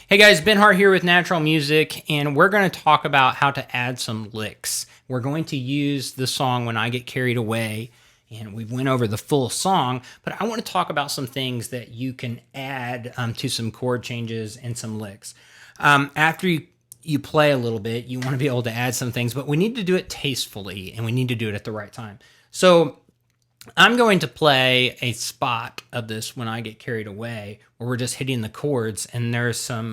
Hey guys, Ben Hart here with Natural Music, and we're going to talk about how to add some licks. We're going to use the song When I Get Carried Away, and we went over the full song, but I want to talk about some things that you can add to some chord changes and some licks. After you play a little bit, you want to be able to add some things, but we need to do it tastefully, and we need to do it at the right time. So I'm going to play a spot of this When I Get Carried Away where we're just hitting the chords, and there's some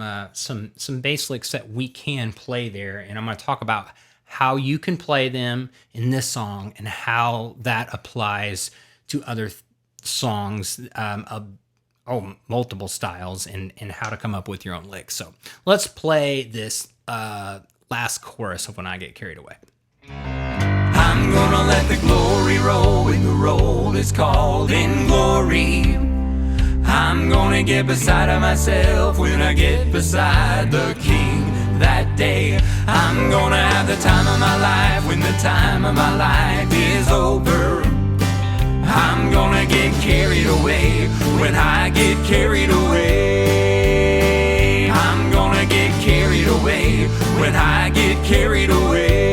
bass licks that we can play there, and I'm going to talk about how you can play them in this song and how that applies to other songs of multiple styles and how to come up with your own licks. So let's play this last chorus of When I Get Carried Away. I'm gonna let the glory roll when the roll is called in glory. I'm gonna get beside of myself when I get beside the King that day. I'm gonna have the time of my life when the time of my life is over. I'm gonna get carried away when I get carried away. I'm gonna get carried away when I get carried away.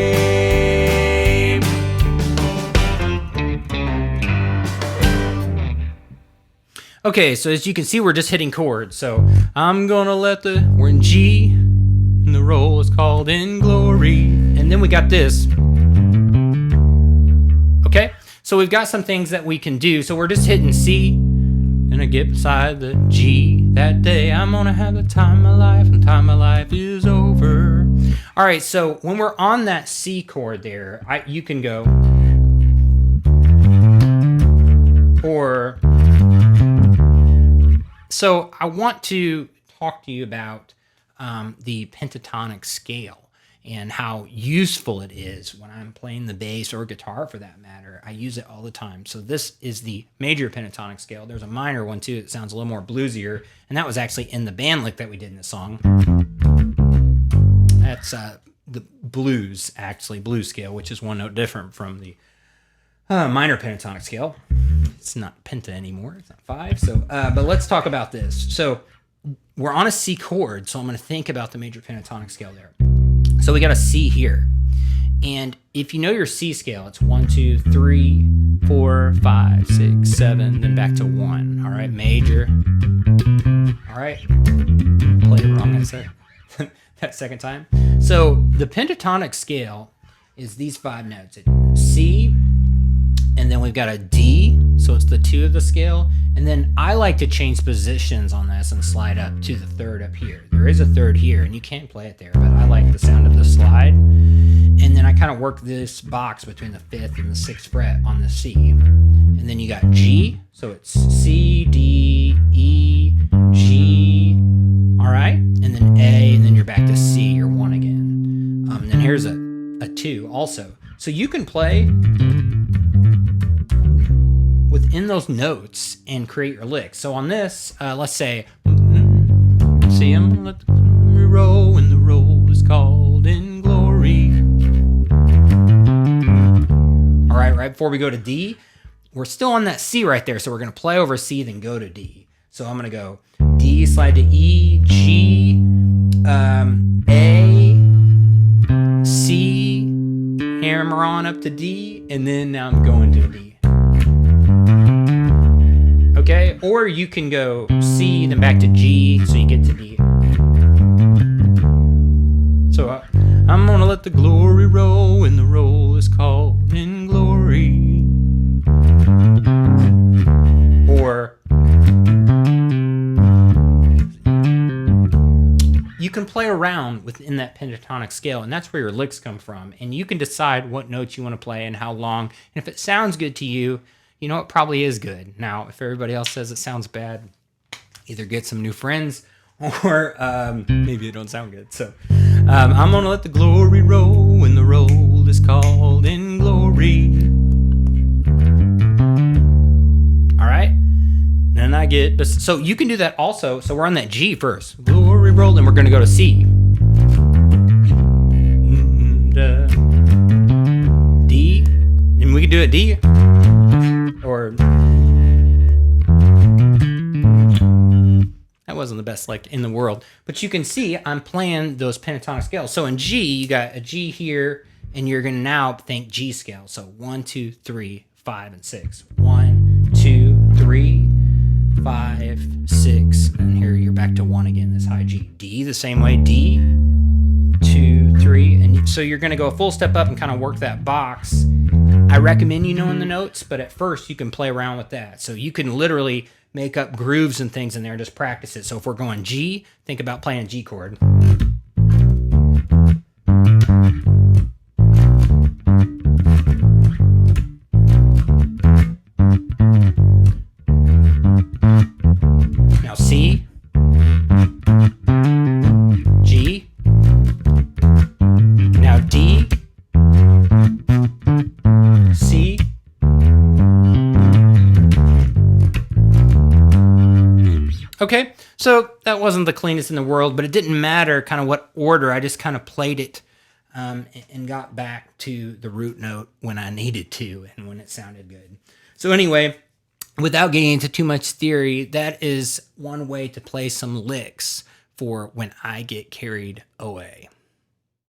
Okay, so as you can see, we're just hitting chords. So I'm gonna we're in G, and the roll is called in glory. And then we got this. Okay, so we've got some things that we can do. So we're just hitting C, and I get beside the G that day. I'm gonna have the time of my life, and time of my life is over. All right, so when we're on that C chord there, you can go, or... So I want to talk to you about the pentatonic scale and how useful it is when I'm playing the bass or guitar for that matter. I use it all the time. So this is the major pentatonic scale. There's a minor one too that sounds a little more bluesier, and that was actually in the band lick that we did in the song. That's the blues scale, which is one note different from the minor pentatonic scale. It's not penta anymore. It's not 5. So, but let's talk about this. So we're on a C chord, so I'm going to think about the major pentatonic scale there. So we got a C here. And if you know your C scale, it's 1, 2, 3, 4, 5, 6, 7, then back to 1. All right, major. All right. Played it wrong that second time. So the pentatonic scale is these 5 notes. It's C, and then we've got a D, so it's the 2 of the scale. And then I like to change positions on this and slide up to the 3rd up here. There is a 3rd here, and you can't play it there, but I like the sound of the slide. And then I kind of work this box between the 5th and the 6th fret on the C. And then you got G, so it's C, D, E, G, all right? And then A, and then you're back to C, you're 1 again. And then here's a 2 also. So you can play within those notes and create your licks. So on this, let's say, see him, let me roll when the roll is called in glory. All right, right before we go to D, we're still on that C right there, so we're gonna play over C, then go to D. So I'm gonna go D, slide to E, G, A, C, hammer on up to D, and then now I'm going to D. Okay, or you can go C, then back to G, so you get to D. So I'm gonna let the glory roll when the roll is called in glory. Or you can play around within that pentatonic scale, and that's where your licks come from. And you can decide what notes you want to play and how long. And if it sounds good to you, you know, it probably is good. Now, if everybody else says it sounds bad, either get some new friends or maybe it don't sound good. So I'm going to let the glory roll when the roll is called in glory. All right. Then I get, so you can do that also. So we're on that G first. Glory roll, and we're going to go to C. D, and we can do it D. Or wasn't the best lick in the world. But you can see I'm playing those pentatonic scales. So in G, you got a G here, and you're going to now think G scale. So 1, 2, 3, 5, and 6. 1, 2, 3, 5, 6. And here you're back to 1 again, this high G. D the same way. D, 2, 3. And so you're going to go a full step up and kind of work that box. I recommend you knowing the notes, but at first you can play around with that. So you can literally make up grooves and things in there and just practice it. So if we're going G, think about playing a G chord. Now C, G, now D, C, okay, so that wasn't the cleanest in the world, but it didn't matter kind of what order. I just kind of played it and got back to the root note when I needed to and when it sounded good. So anyway, without getting into too much theory, that is one way to play some licks for when I get carried away.